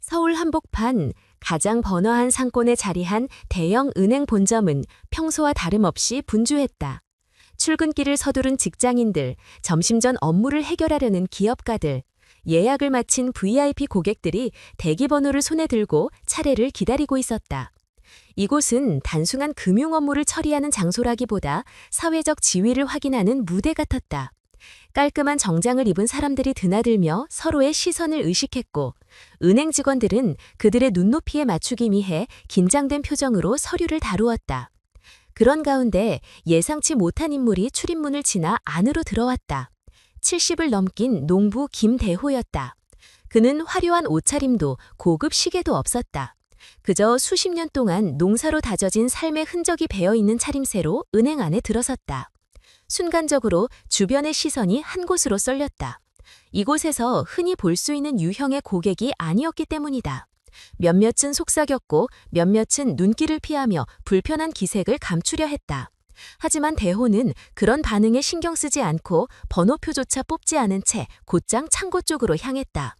서울 한복판 가장 번화한 상권에 자리한 대형 은행 본점은 평소와 다름없이 분주했다. 출근길을 서두른 직장인들, 점심 전 업무를 해결하려는 기업가들, 예약을 마친 VIP 고객들이 대기번호를 손에 들고 차례를 기다리고 있었다. 이곳은 단순한 금융 업무를 처리하는 장소라기보다 사회적 지위를 확인하는 무대 같았다. 깔끔한 정장을 입은 사람들이 드나들며 서로의 시선을 의식했고, 은행 직원들은 그들의 눈높이에 맞추기 위해 긴장된 표정으로 서류를 다루었다. 그런 가운데 예상치 못한 인물이 출입문을 지나 안으로 들어왔다. 70을 넘긴 농부 김대호였다. 그는 화려한 옷차림도 고급 시계도 없었다. 그저 수십 년 동안 농사로 다져진 삶의 흔적이 배어있는 차림새로 은행 안에 들어섰다. 순간적으로 주변의 시선이 한 곳으로 쏠렸다. 이곳에서 흔히 볼 수 있는 유형의 고객이 아니었기 때문이다. 몇몇은 속삭였고 몇몇은 눈길을 피하며 불편한 기색을 감추려 했다. 하지만 대호는 그런 반응에 신경 쓰지 않고 번호표조차 뽑지 않은 채 곧장 창고 쪽으로 향했다.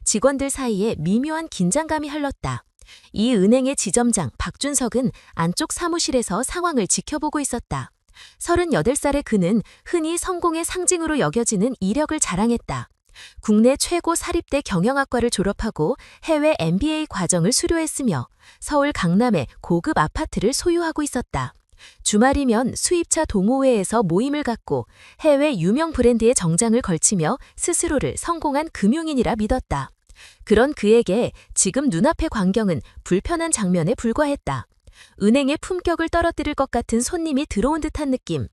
직원들 사이에 미묘한 긴장감이 흘렀다. 이 은행의 지점장 박준석은 안쪽 사무실에서 상황을 지켜보고 있었다. 38살의 그는 흔히 성공의 상징으로 여겨지는 이력을 자랑했다. 국내 최고 사립대 경영학과를 졸업하고 해외 MBA 과정을 수료했으며 서울 강남에 고급 아파트를 소유하고 있었다. 주말이면 수입차 동호회에서 모임을 갖고 해외 유명 브랜드의 정장을 걸치며 스스로를 성공한 금융인이라 믿었다. 그런 그에게 지금 눈앞의 광경은 불편한 장면에 불과했다. 은행의 품격을 떨어뜨릴 것 같은 손님이 들어온 듯한 느낌.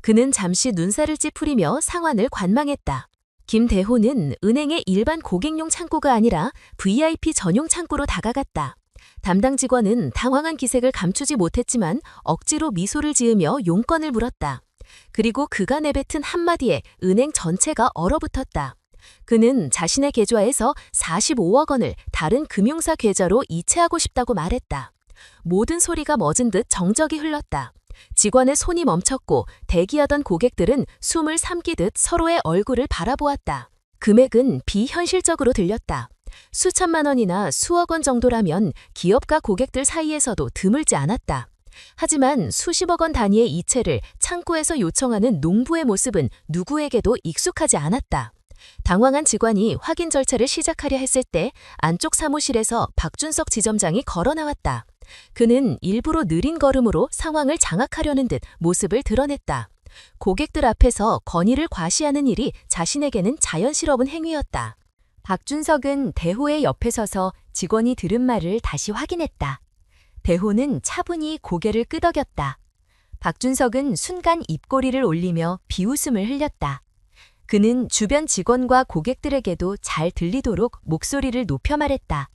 그는 잠시 눈살을 찌푸리며 상황을 관망했다. 김대호는 은행의 일반 고객용 창고가 아니라 VIP 전용 창고로 다가갔다. 담당 직원은 당황한 기색을 감추지 못했지만 억지로 미소를 지으며 용건을 물었다. 그리고 그가 내뱉은 한마디에 은행 전체가 얼어붙었다. 그는 자신의 계좌에서 45억 원을 다른 금융사 계좌로 이체하고 싶다고 말했다. 모든 소리가 멎은 듯 정적이 흘렀다. 직원의 손이 멈췄고 대기하던 고객들은 숨을 삼키듯 서로의 얼굴을 바라보았다. 금액은 비현실적으로 들렸다. 수천만 원이나 수억 원 정도라면 기업가 고객들 사이에서도 드물지 않았다. 하지만 수십억 원 단위의 이체를 창고에서 요청하는 농부의 모습은 누구에게도 익숙하지 않았다. 당황한 직원이 확인 절차를 시작하려 했을 때 안쪽 사무실에서 박준석 지점장이 걸어 나왔다. 그는 일부러 느린 걸음으로 상황을 장악하려는 듯 모습을 드러냈다. 고객들 앞에서 건의를 과시하는 일이 자신에게는 자연스러운 행위였다. 박준석은 대호의 옆에 서서 직원이 들은 말을 다시 확인했다. 대호는 차분히 고개를 끄덕였다. 박준석은 순간 입꼬리를 올리며 비웃음을 흘렸다. 그는 주변 직원과 고객들에게도 잘 들리도록 목소리를 높여 말했다.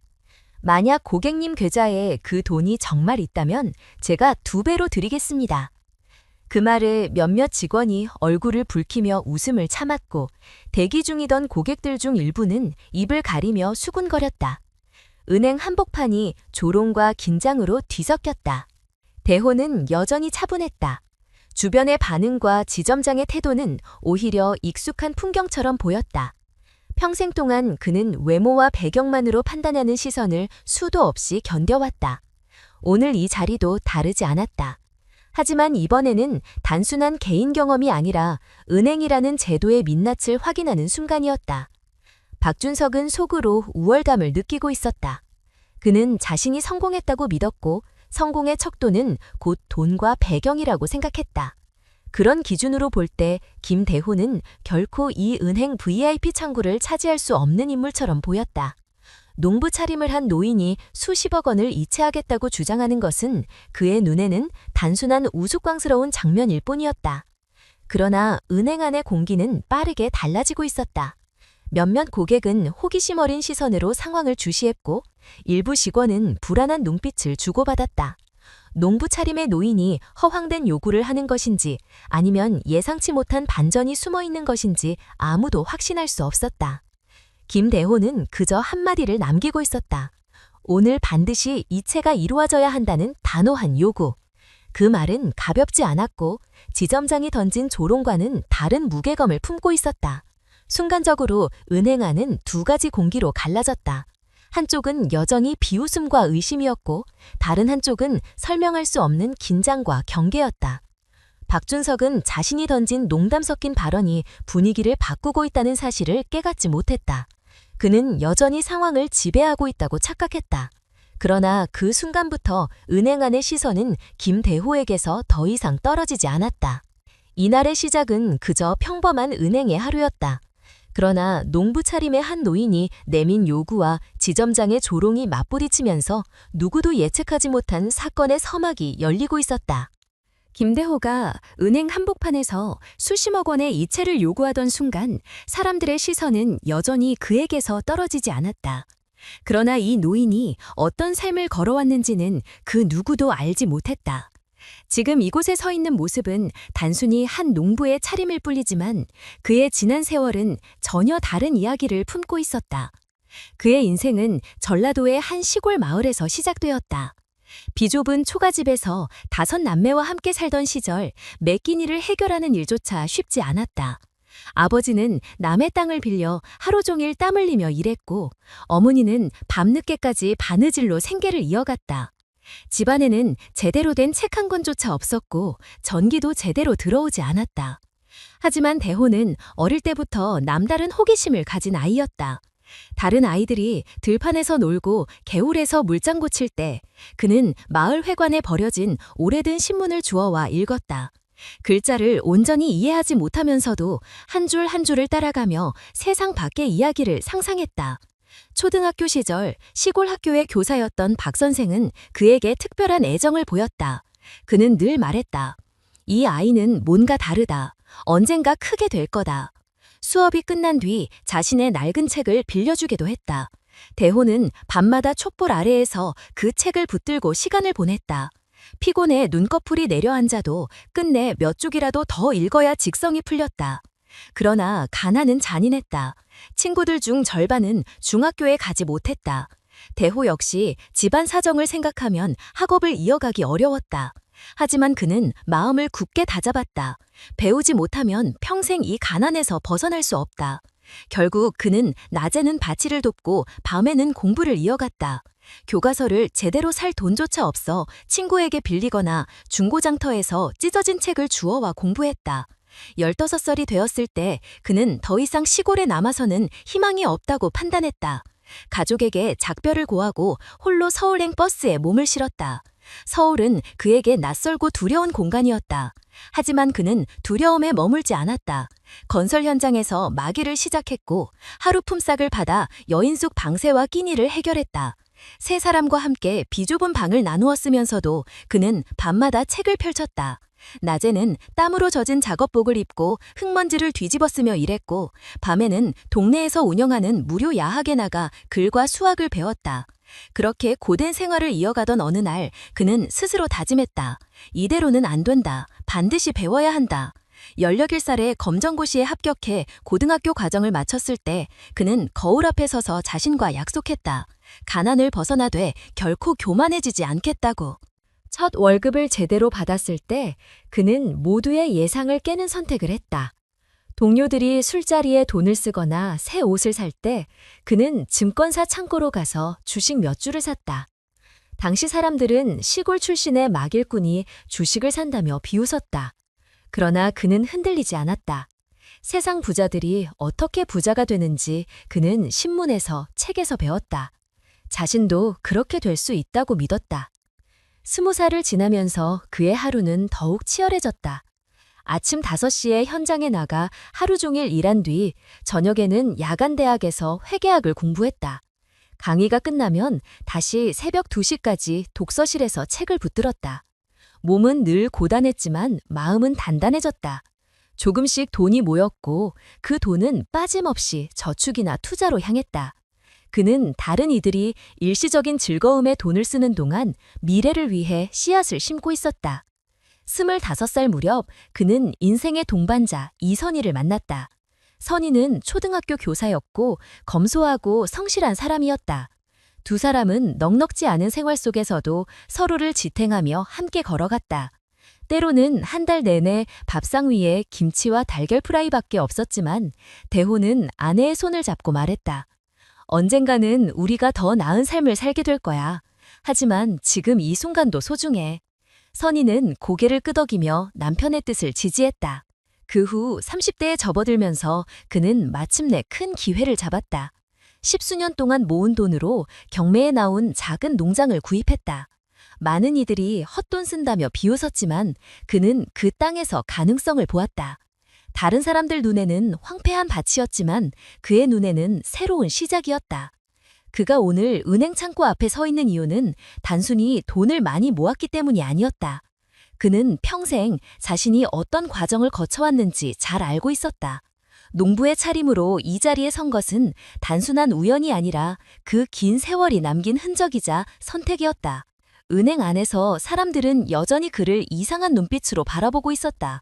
만약 고객님 계좌에 그 돈이 정말 있다면 제가 2배로 드리겠습니다. 그 말에 몇몇 직원이 얼굴을 붉히며 웃음을 참았고 대기 중이던 고객들 중 일부는 입을 가리며 수군거렸다. 은행 한복판이 조롱과 긴장으로 뒤섞였다. 대호는 여전히 차분했다. 주변의 반응과 지점장의 태도는 오히려 익숙한 풍경처럼 보였다. 평생 동안 그는 외모와 배경만으로 판단하는 시선을 수도 없이 견뎌왔다. 오늘 이 자리도 다르지 않았다. 하지만 이번에는 단순한 개인 경험이 아니라 은행이라는 제도의 민낯을 확인하는 순간이었다. 박준석은 속으로 우월감을 느끼고 있었다. 그는 자신이 성공했다고 믿었고 성공의 척도는 곧 돈과 배경이라고 생각했다. 그런 기준으로 볼 때 김대호는 결코 이 은행 VIP 창구를 차지할 수 없는 인물처럼 보였다. 농부 차림을 한 노인이 수십억 원을 이체하겠다고 주장하는 것은 그의 눈에는 단순한 우스꽝스러운 장면일 뿐이었다. 그러나 은행 안의 공기는 빠르게 달라지고 있었다. 몇몇 고객은 호기심 어린 시선으로 상황을 주시했고 일부 직원은 불안한 눈빛을 주고받았다. 농부 차림의 노인이 허황된 요구를 하는 것인지 아니면 예상치 못한 반전이 숨어있는 것인지 아무도 확신할 수 없었다. 김대호는 그저 한마디를 남기고 있었다. 오늘 반드시 이체가 이루어져야 한다는 단호한 요구. 그 말은 가볍지 않았고 지점장이 던진 조롱과는 다른 무게감을 품고 있었다. 순간적으로 은행 안은 2가지 공기로 갈라졌다. 한쪽은 여전히 비웃음과 의심이었고 다른 한쪽은 설명할 수 없는 긴장과 경계였다. 박준석은 자신이 던진 농담 섞인 발언이 분위기를 바꾸고 있다는 사실을 깨닫지 못했다. 그는 여전히 상황을 지배하고 있다고 착각했다. 그러나 그 순간부터 은행 안의 시선은 김대호에게서 더 이상 떨어지지 않았다. 이날의 시작은 그저 평범한 은행의 하루였다. 그러나 농부 차림의 한 노인이 내민 요구와 지점장의 조롱이 맞부딪히면서 누구도 예측하지 못한 사건의 서막이 열리고 있었다. 김대호가 은행 한복판에서 수십억 원의 이체를 요구하던 순간 사람들의 시선은 여전히 그에게서 떨어지지 않았다. 그러나 이 노인이 어떤 삶을 걸어왔는지는 그 누구도 알지 못했다. 지금 이곳에 서 있는 모습은 단순히 한 농부의 차림일 뿐이지만 그의 지난 세월은 전혀 다른 이야기를 품고 있었다. 그의 인생은 전라도의 한 시골 마을에서 시작되었다. 비좁은 초가집에서 5남매와 함께 살던 시절 매 끼 일을 해결하는 일조차 쉽지 않았다. 아버지는 남의 땅을 빌려 하루 종일 땀 흘리며 일했고 어머니는 밤늦게까지 바느질로 생계를 이어갔다. 집안에는 제대로 된 책 한 권조차 없었고 전기도 제대로 들어오지 않았다. 하지만 대호는 어릴 때부터 남다른 호기심을 가진 아이였다. 다른 아이들이 들판에서 놀고 개울에서 물장구 칠 때 그는 마을 회관에 버려진 오래된 신문을 주워와 읽었다. 글자를 온전히 이해하지 못하면서도 한 줄 한 줄을 따라가며 세상 밖의 이야기를 상상했다. 초등학교 시절 시골 학교의 교사였던 박 선생은 그에게 특별한 애정을 보였다. 그는 늘 말했다. 이 아이는 뭔가 다르다. 언젠가 크게 될 거다. 수업이 끝난 뒤 자신의 낡은 책을 빌려주기도 했다. 대호는 밤마다 촛불 아래에서 그 책을 붙들고 시간을 보냈다. 피곤해 눈꺼풀이 내려앉아도 끝내 몇 쪽이라도 더 읽어야 직성이 풀렸다. 그러나 가난은 잔인했다. 친구들 중 절반은 중학교에 가지 못했다. 대호 역시 집안 사정을 생각하면 학업을 이어가기 어려웠다. 하지만 그는 마음을 굳게 다잡았다. 배우지 못하면 평생 이 가난에서 벗어날 수 없다. 결국 그는 낮에는 밭일을 돕고 밤에는 공부를 이어갔다. 교과서를 제대로 살 돈조차 없어 친구에게 빌리거나 중고장터에서 찢어진 책을 주워와 공부했다. 15살이 되었을 때 그는 더 이상 시골에 남아서는 희망이 없다고 판단했다. 가족에게 작별을 고하고 홀로 서울행 버스에 몸을 실었다. 서울은 그에게 낯설고 두려운 공간이었다. 하지만 그는 두려움에 머물지 않았다. 건설 현장에서 마기를 시작했고 하루 품삯을 받아 여인숙 방세와 끼니를 해결했다. 세 사람과 함께 비좁은 방을 나누었으면서도 그는 밤마다 책을 펼쳤다. 낮에는 땀으로 젖은 작업복을 입고 흙먼지를 뒤집어쓰며 일했고 밤에는 동네에서 운영하는 무료 야학에 나가 글과 수학을 배웠다. 그렇게 고된 생활을 이어가던 어느 날 그는 스스로 다짐했다. 이대로는 안 된다. 반드시 배워야 한다. 16살에 검정고시에 합격해 고등학교 과정을 마쳤을 때 그는 거울 앞에 서서 자신과 약속했다. 가난을 벗어나되 결코 교만해지지 않겠다고. 첫 월급을 제대로 받았을 때 그는 모두의 예상을 깨는 선택을 했다. 동료들이 술자리에 돈을 쓰거나 새 옷을 살 때 그는 증권사 창고로 가서 주식 몇 주를 샀다. 당시 사람들은 시골 출신의 막일꾼이 주식을 산다며 비웃었다. 그러나 그는 흔들리지 않았다. 세상 부자들이 어떻게 부자가 되는지 그는 신문에서 책에서 배웠다. 자신도 그렇게 될 수 있다고 믿었다. 20살을 지나면서 그의 하루는 더욱 치열해졌다. 아침 5시에 현장에 나가 하루 종일 일한 뒤 저녁에는 야간대학에서 회계학을 공부했다. 강의가 끝나면 다시 새벽 2시까지 독서실에서 책을 붙들었다. 몸은 늘 고단했지만 마음은 단단해졌다. 조금씩 돈이 모였고 그 돈은 빠짐없이 저축이나 투자로 향했다. 그는 다른 이들이 일시적인 즐거움에 돈을 쓰는 동안 미래를 위해 씨앗을 심고 있었다. 25살 무렵 그는 인생의 동반자 이선희를 만났다. 선희는 초등학교 교사였고 검소하고 성실한 사람이었다. 두 사람은 넉넉지 않은 생활 속에서도 서로를 지탱하며 함께 걸어갔다. 때로는 한 달 내내 밥상 위에 김치와 달걀 프라이밖에 없었지만 대호는 아내의 손을 잡고 말했다. 언젠가는 우리가 더 나은 삶을 살게 될 거야. 하지만 지금 이 순간도 소중해. 선희는 고개를 끄덕이며 남편의 뜻을 지지했다. 그 후 30대에 접어들면서 그는 마침내 큰 기회를 잡았다. 10수년 동안 모은 돈으로 경매에 나온 작은 농장을 구입했다. 많은 이들이 헛돈 쓴다며 비웃었지만 그는 그 땅에서 가능성을 보았다. 다른 사람들 눈에는 황폐한 밭이었지만 그의 눈에는 새로운 시작이었다. 그가 오늘 은행 창고 앞에 서 있는 이유는 단순히 돈을 많이 모았기 때문이 아니었다. 그는 평생 자신이 어떤 과정을 거쳐왔는지 잘 알고 있었다. 농부의 차림으로 이 자리에 선 것은 단순한 우연이 아니라 그 긴 세월이 남긴 흔적이자 선택이었다. 은행 안에서 사람들은 여전히 그를 이상한 눈빛으로 바라보고 있었다.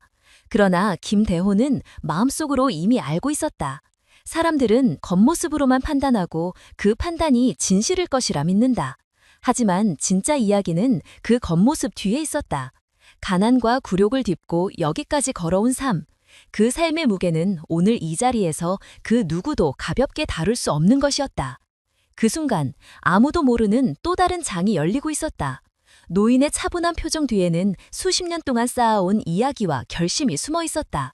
그러나 김대호는 마음속으로 이미 알고 있었다. 사람들은 겉모습으로만 판단하고 그 판단이 진실일 것이라 믿는다. 하지만 진짜 이야기는 그 겉모습 뒤에 있었다. 가난과 굴욕을 딛고 여기까지 걸어온 삶. 그 삶의 무게는 오늘 이 자리에서 그 누구도 가볍게 다룰 수 없는 것이었다. 그 순간 아무도 모르는 또 다른 장이 열리고 있었다. 노인의 차분한 표정 뒤에는 수십 년 동안 쌓아온 이야기와 결심이 숨어 있었다.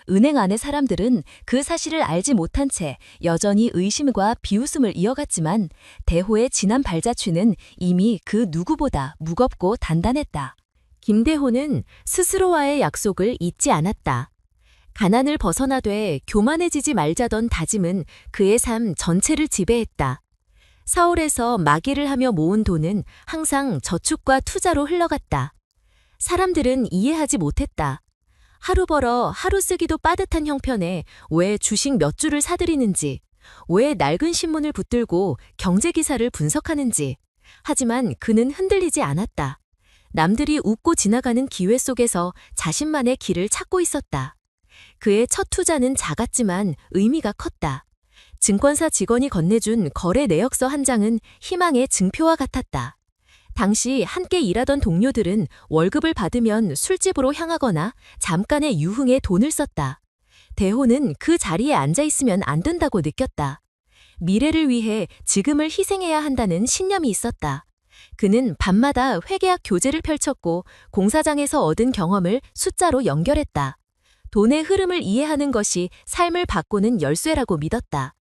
은행 안의 사람들은 그 사실을 알지 못한 채 여전히 의심과 비웃음을 이어갔지만 대호의 진한 발자취는 이미 그 누구보다 무겁고 단단했다. 김대호는 스스로와의 약속을 잊지 않았다. 가난을 벗어나되 교만해지지 말자던 다짐은 그의 삶 전체를 지배했다. 서울에서 마기를 하며 모은 돈은 항상 저축과 투자로 흘러갔다. 사람들은 이해하지 못했다. 하루 벌어 하루 쓰기도 빠듯한 형편에 왜 주식 몇 주를 사들이는지, 왜 낡은 신문을 붙들고 경제기사를 분석하는지. 하지만 그는 흔들리지 않았다. 남들이 웃고 지나가는 기회 속에서 자신만의 길을 찾고 있었다. 그의 첫 투자는 작았지만 의미가 컸다. 증권사 직원이 건네준 거래 내역서 한 장은 희망의 증표와 같았다. 당시 함께 일하던 동료들은 월급을 받으면 술집으로 향하거나 잠깐의 유흥에 돈을 썼다. 대호는 그 자리에 앉아 있으면 안 된다고 느꼈다. 미래를 위해 지금을 희생해야 한다는 신념이 있었다. 그는 밤마다 회계학 교재를 펼쳤고 공사장에서 얻은 경험을 숫자로 연결했다. 돈의 흐름을 이해하는 것이 삶을 바꾸는 열쇠라고 믿었다.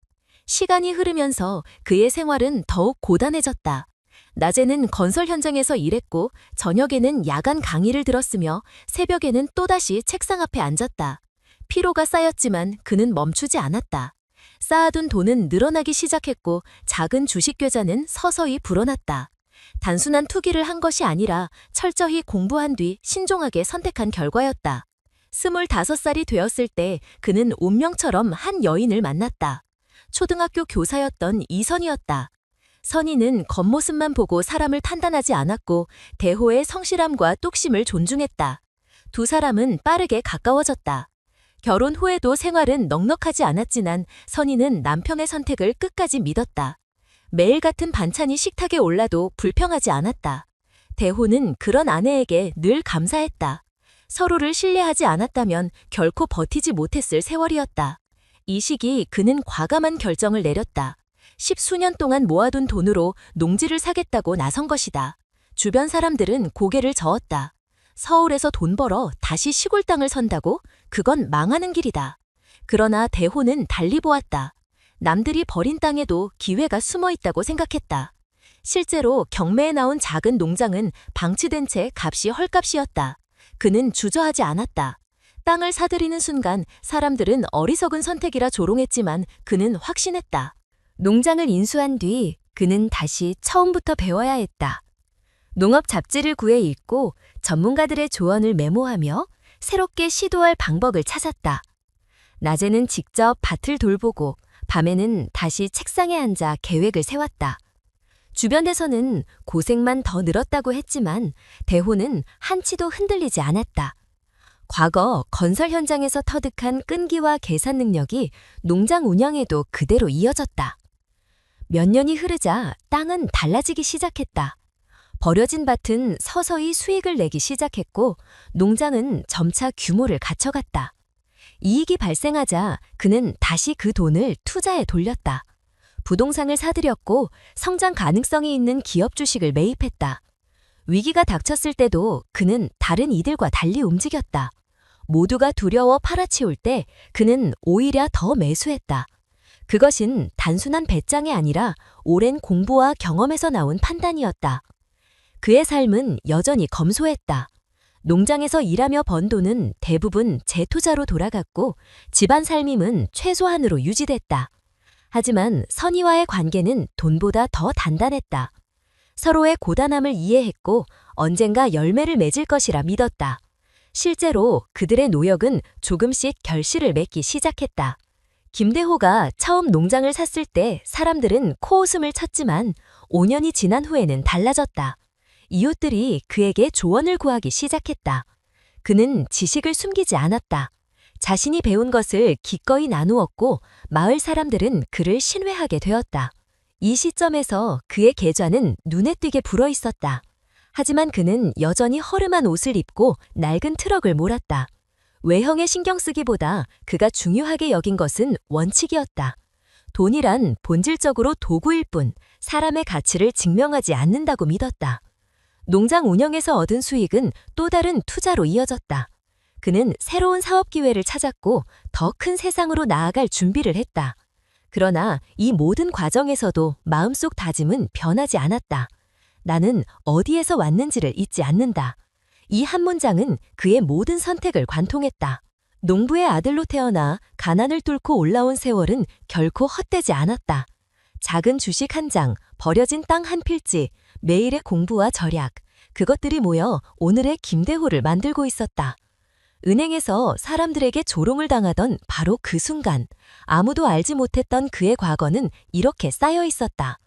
시간이 흐르면서 그의 생활은 더욱 고단해졌다. 낮에는 건설 현장에서 일했고 저녁에는 야간 강의를 들었으며 새벽에는 또다시 책상 앞에 앉았다. 피로가 쌓였지만 그는 멈추지 않았다. 쌓아둔 돈은 늘어나기 시작했고 작은 주식 계좌는 서서히 불어났다. 단순한 투기를 한 것이 아니라 철저히 공부한 뒤 신중하게 선택한 결과였다. 25살이 되었을 때 그는 운명처럼 한 여인을 만났다. 초등학교 교사였던 이선희였다. 선희는 겉모습만 보고 사람을 판단하지 않았고 대호의 성실함과 뚝심을 존중했다. 두 사람은 빠르게 가까워졌다. 결혼 후에도 생활은 넉넉하지 않았지만 선희는 남편의 선택을 끝까지 믿었다. 매일 같은 반찬이 식탁에 올라도 불평하지 않았다. 대호는 그런 아내에게 늘 감사했다. 서로를 신뢰하지 않았다면 결코 버티지 못했을 세월이었다. 이 시기 그는 과감한 결정을 내렸다. 10수년 동안 모아둔 돈으로 농지를 사겠다고 나선 것이다. 주변 사람들은 고개를 저었다. 서울에서 돈 벌어 다시 시골 땅을 선다고? 그건 망하는 길이다. 그러나 대호는 달리 보았다. 남들이 버린 땅에도 기회가 숨어 있다고 생각했다. 실제로 경매에 나온 작은 농장은 방치된 채 값이 헐값이었다. 그는 주저하지 않았다. 땅을 사들이는 순간 사람들은 어리석은 선택이라 조롱했지만 그는 확신했다. 농장을 인수한 뒤 그는 다시 처음부터 배워야 했다. 농업 잡지를 구해 읽고 전문가들의 조언을 메모하며 새롭게 시도할 방법을 찾았다. 낮에는 직접 밭을 돌보고 밤에는 다시 책상에 앉아 계획을 세웠다. 주변에서는 고생만 더 늘었다고 했지만 대호는 한치도 흔들리지 않았다. 과거 건설 현장에서 터득한 끈기와 계산 능력이 농장 운영에도 그대로 이어졌다. 몇 년이 흐르자 땅은 달라지기 시작했다. 버려진 밭은 서서히 수익을 내기 시작했고 농장은 점차 규모를 갖춰갔다. 이익이 발생하자 그는 다시 그 돈을 투자에 돌렸다. 부동산을 사들였고 성장 가능성이 있는 기업 주식을 매입했다. 위기가 닥쳤을 때도 그는 다른 이들과 달리 움직였다. 모두가 두려워 팔아치울 때 그는 오히려 더 매수했다. 그것은 단순한 배짱이 아니라 오랜 공부와 경험에서 나온 판단이었다. 그의 삶은 여전히 검소했다. 농장에서 일하며 번 돈은 대부분 재투자로 돌아갔고 집안 살림은 최소한으로 유지됐다. 하지만 선의와의 관계는 돈보다 더 단단했다. 서로의 고단함을 이해했고 언젠가 열매를 맺을 것이라 믿었다. 실제로 그들의 노력은 조금씩 결실을 맺기 시작했다. 김대호가 처음 농장을 샀을 때 사람들은 코웃음을 쳤지만 5년이 지난 후에는 달라졌다. 이웃들이 그에게 조언을 구하기 시작했다. 그는 지식을 숨기지 않았다. 자신이 배운 것을 기꺼이 나누었고 마을 사람들은 그를 신뢰하게 되었다. 이 시점에서 그의 계좌는 눈에 띄게 불어 있었다. 하지만 그는 여전히 허름한 옷을 입고 낡은 트럭을 몰았다. 외형에 신경 쓰기보다 그가 중요하게 여긴 것은 원칙이었다. 돈이란 본질적으로 도구일 뿐 사람의 가치를 증명하지 않는다고 믿었다. 농장 운영에서 얻은 수익은 또 다른 투자로 이어졌다. 그는 새로운 사업 기회를 찾았고 더 큰 세상으로 나아갈 준비를 했다. 그러나 이 모든 과정에서도 마음속 다짐은 변하지 않았다. 나는 어디에서 왔는지를 잊지 않는다. 이 한 문장은 그의 모든 선택을 관통했다. 농부의 아들로 태어나 가난을 뚫고 올라온 세월은 결코 헛되지 않았다. 작은 주식 한 장, 버려진 땅 한 필지, 매일의 공부와 절약, 그것들이 모여 오늘의 김대호를 만들고 있었다. 은행에서 사람들에게 조롱을 당하던 바로 그 순간, 아무도 알지 못했던 그의 과거는 이렇게 쌓여 있었다.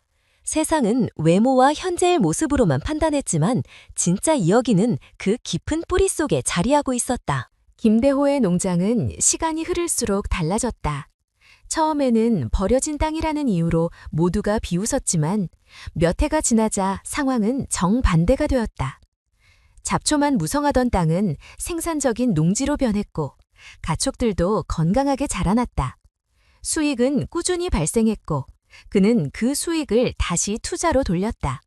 세상은 외모와 현재의 모습으로만 판단했지만 진짜 이야기는 그 깊은 뿌리 속에 자리하고 있었다. 김대호의 농장은 시간이 흐를수록 달라졌다. 처음에는 버려진 땅이라는 이유로 모두가 비웃었지만 몇 해가 지나자 상황은 정반대가 되었다. 잡초만 무성하던 땅은 생산적인 농지로 변했고 가축들도 건강하게 자라났다. 수익은 꾸준히 발생했고 그는 그 수익을 다시 투자로 돌렸다.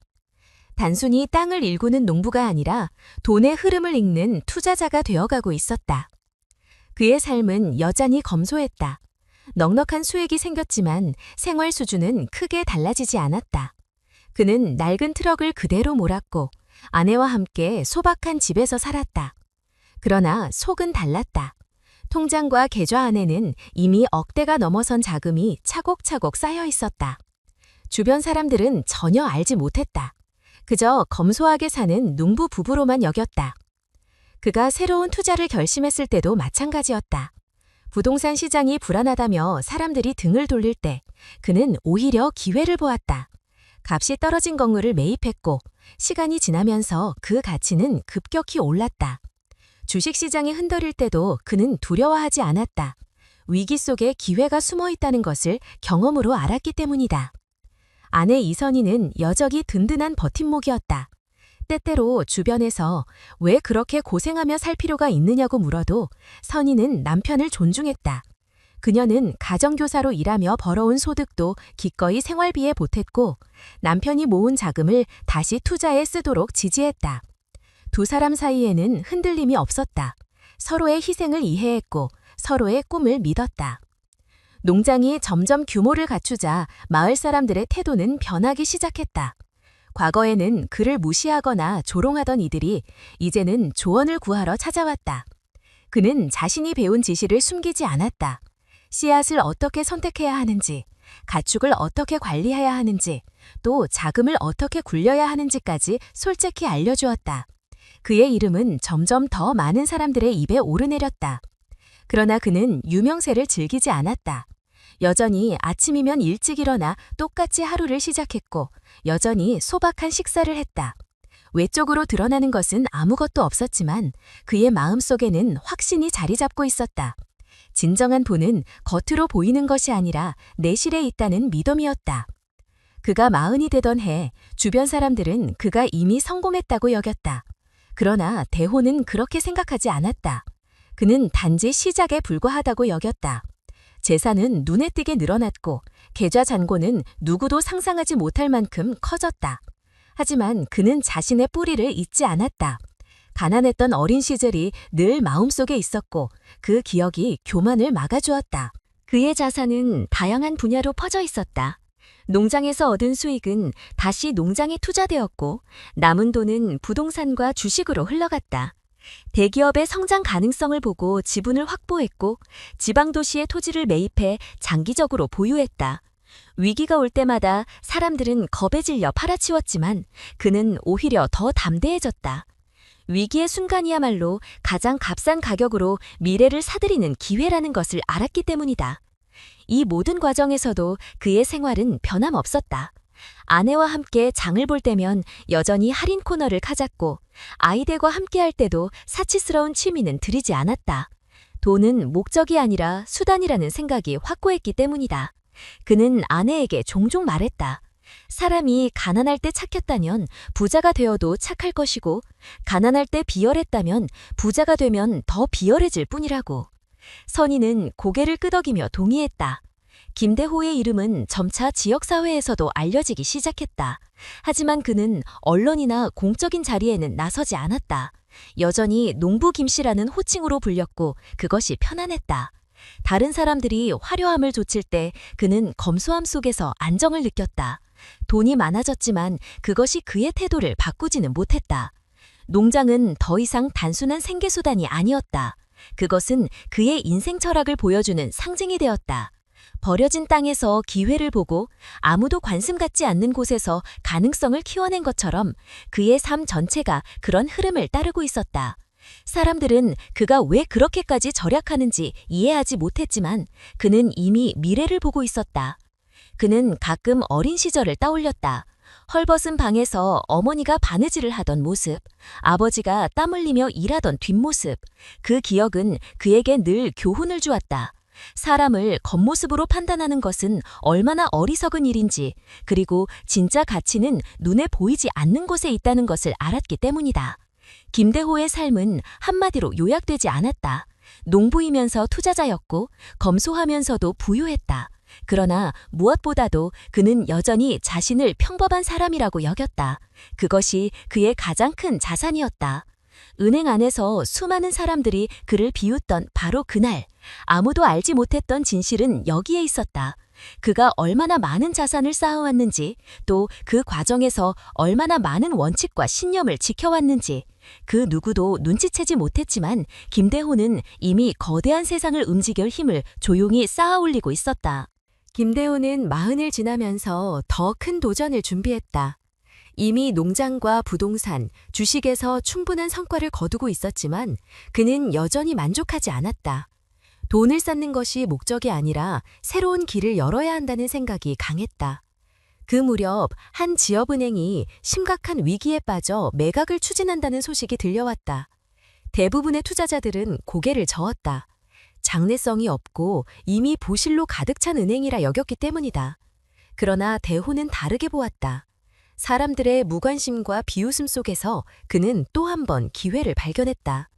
단순히 땅을 일구는 농부가 아니라 돈의 흐름을 읽는 투자자가 되어가고 있었다. 그의 삶은 여전히 검소했다. 넉넉한 수익이 생겼지만 생활 수준은 크게 달라지지 않았다. 그는 낡은 트럭을 그대로 몰았고 아내와 함께 소박한 집에서 살았다. 그러나 속은 달랐다. 통장과 계좌 안에는 이미 억대가 넘어선 자금이 차곡차곡 쌓여 있었다. 주변 사람들은 전혀 알지 못했다. 그저 검소하게 사는 농부 부부로만 여겼다. 그가 새로운 투자를 결심했을 때도 마찬가지였다. 부동산 시장이 불안하다며 사람들이 등을 돌릴 때 그는 오히려 기회를 보았다. 값이 떨어진 건물을 매입했고 시간이 지나면서 그 가치는 급격히 올랐다. 주식시장이 흔들릴 때도 그는 두려워하지 않았다. 위기 속에 기회가 숨어 있다는 것을 경험으로 알았기 때문이다. 아내 이선희는 여적이 든든한 버팀목이었다. 때때로 주변에서 왜 그렇게 고생하며 살 필요가 있느냐고 물어도 선희는 남편을 존중했다. 그녀는 가정교사로 일하며 벌어온 소득도 기꺼이 생활비에 보탰고 남편이 모은 자금을 다시 투자에 쓰도록 지지했다. 두 사람 사이에는 흔들림이 없었다. 서로의 희생을 이해했고 서로의 꿈을 믿었다. 농장이 점점 규모를 갖추자 마을 사람들의 태도는 변하기 시작했다. 과거에는 그를 무시하거나 조롱하던 이들이 이제는 조언을 구하러 찾아왔다. 그는 자신이 배운 지식을 숨기지 않았다. 씨앗을 어떻게 선택해야 하는지, 가축을 어떻게 관리해야 하는지, 또 자금을 어떻게 굴려야 하는지까지 솔직히 알려주었다. 그의 이름은 점점 더 많은 사람들의 입에 오르내렸다. 그러나 그는 유명세를 즐기지 않았다. 여전히 아침이면 일찍 일어나 똑같이 하루를 시작했고 여전히 소박한 식사를 했다. 외적으로 드러나는 것은 아무것도 없었지만 그의 마음속에는 확신이 자리 잡고 있었다. 진정한 본은 겉으로 보이는 것이 아니라 내실에 있다는 믿음이었다. 그가 40이 되던 해 주변 사람들은 그가 이미 성공했다고 여겼다. 그러나 대호는 그렇게 생각하지 않았다. 그는 단지 시작에 불과하다고 여겼다. 재산은 눈에 띄게 늘어났고 계좌 잔고는 누구도 상상하지 못할 만큼 커졌다. 하지만 그는 자신의 뿌리를 잊지 않았다. 가난했던 어린 시절이 늘 마음속에 있었고 그 기억이 교만을 막아주었다. 그의 자산은 다양한 분야로 퍼져 있었다. 농장에서 얻은 수익은 다시 농장에 투자되었고 남은 돈은 부동산과 주식으로 흘러갔다. 대기업의 성장 가능성을 보고 지분을 확보했고 지방도시의 토지를 매입해 장기적으로 보유했다. 위기가 올 때마다 사람들은 겁에 질려 팔아치웠지만 그는 오히려 더 담대해졌다. 위기의 순간이야말로 가장 값싼 가격으로 미래를 사들이는 기회라는 것을 알았기 때문이다. 이 모든 과정에서도 그의 생활은 변함없었다. 아내와 함께 장을 볼 때면 여전히 할인 코너를 찾았고 아이들과 함께할 때도 사치스러운 취미는 들이지 않았다. 돈은 목적이 아니라 수단이라는 생각이 확고했기 때문이다. 그는 아내에게 종종 말했다. 사람이 가난할 때 착했다면 부자가 되어도 착할 것이고 가난할 때 비열했다면 부자가 되면 더 비열해질 뿐이라고. 선희는 고개를 끄덕이며 동의했다. 김대호의 이름은 점차 지역사회에서도 알려지기 시작했다. 하지만 그는 언론이나 공적인 자리에는 나서지 않았다. 여전히 농부 김씨라는 호칭으로 불렸고 그것이 편안했다. 다른 사람들이 화려함을 좇을 때 그는 검소함 속에서 안정을 느꼈다. 돈이 많아졌지만 그것이 그의 태도를 바꾸지는 못했다. 농장은 더 이상 단순한 생계수단이 아니었다. 그것은 그의 인생 철학을 보여주는 상징이 되었다. 버려진 땅에서 기회를 보고 아무도 관심 갖지 않는 곳에서 가능성을 키워낸 것처럼 그의 삶 전체가 그런 흐름을 따르고 있었다. 사람들은 그가 왜 그렇게까지 절약하는지 이해하지 못했지만 그는 이미 미래를 보고 있었다. 그는 가끔 어린 시절을 떠올렸다. 헐벗은 방에서 어머니가 바느질을 하던 모습, 아버지가 땀 흘리며 일하던 뒷모습, 그 기억은 그에게 늘 교훈을 주었다. 사람을 겉모습으로 판단하는 것은 얼마나 어리석은 일인지, 그리고 진짜 가치는 눈에 보이지 않는 곳에 있다는 것을 알았기 때문이다. 김대호의 삶은 한마디로 요약되지 않았다. 농부이면서 투자자였고 검소하면서도 부유했다. 그러나 무엇보다도 그는 여전히 자신을 평범한 사람이라고 여겼다. 그것이 그의 가장 큰 자산이었다. 은행 안에서 수많은 사람들이 그를 비웃던 바로 그날, 아무도 알지 못했던 진실은 여기에 있었다. 그가 얼마나 많은 자산을 쌓아왔는지, 또 그 과정에서 얼마나 많은 원칙과 신념을 지켜왔는지, 그 누구도 눈치채지 못했지만 김대호는 이미 거대한 세상을 움직일 힘을 조용히 쌓아올리고 있었다. 김대호는 40을 지나면서 더 큰 도전을 준비했다. 이미 농장과 부동산, 주식에서 충분한 성과를 거두고 있었지만 그는 여전히 만족하지 않았다. 돈을 쌓는 것이 목적이 아니라 새로운 길을 열어야 한다는 생각이 강했다. 그 무렵 한 지역은행이 심각한 위기에 빠져 매각을 추진한다는 소식이 들려왔다. 대부분의 투자자들은 고개를 저었다. 장래성이 없고 이미 보실로 가득 찬 은행이라 여겼기 때문이다. 그러나 대호는 다르게 보았다. 사람들의 무관심과 비웃음 속에서 그는 또 한 번 기회를 발견했다.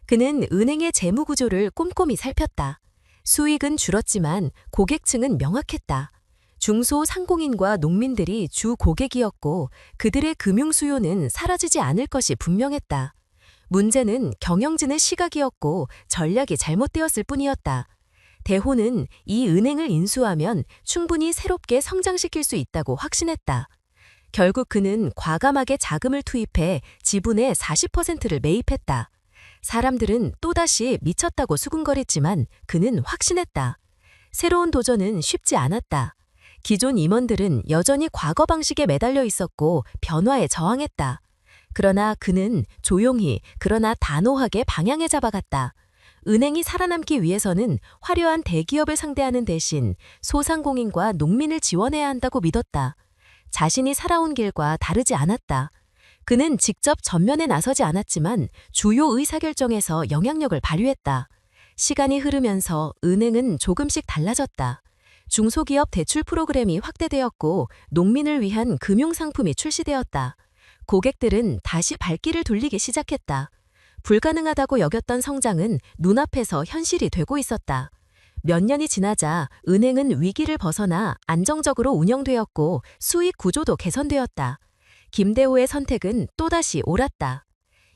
그는 은행의 재무 구조를 꼼꼼히 살폈다. 수익은 줄었지만 고객층은 명확했다. 중소상공인과 농민들이 주 고객이었고 그들의 금융 수요는 사라지지 않을 것이 분명했다. 문제는 경영진의 시각이었고 전략이 잘못되었을 뿐이었다. 대호는 이 은행을 인수하면 충분히 새롭게 성장시킬 수 있다고 확신했다. 결국 그는 과감하게 자금을 투입해 지분의 40%를 매입했다. 사람들은 또다시 미쳤다고 수군거렸지만 그는 확신했다. 새로운 도전은 쉽지 않았다. 기존 임원들은 여전히 과거 방식에 매달려 있었고 변화에 저항했다. 그러나 그는 조용히 그러나 단호하게 방향을 잡아갔다. 은행이 살아남기 위해서는 화려한 대기업을 상대하는 대신 소상공인과 농민을 지원해야 한다고 믿었다. 자신이 살아온 길과 다르지 않았다. 그는 직접 전면에 나서지 않았지만 주요 의사결정에서 영향력을 발휘했다. 시간이 흐르면서 은행은 조금씩 달라졌다. 중소기업 대출 프로그램이 확대되었고 농민을 위한 금융상품이 출시되었다. 고객들은 다시 발길을 돌리기 시작했다. 불가능하다고 여겼던 성장은 눈앞에서 현실이 되고 있었다. 몇 년이 지나자 은행은 위기를 벗어나 안정적으로 운영되었고 수익 구조도 개선되었다. 김대호의 선택은 또다시 옳았다.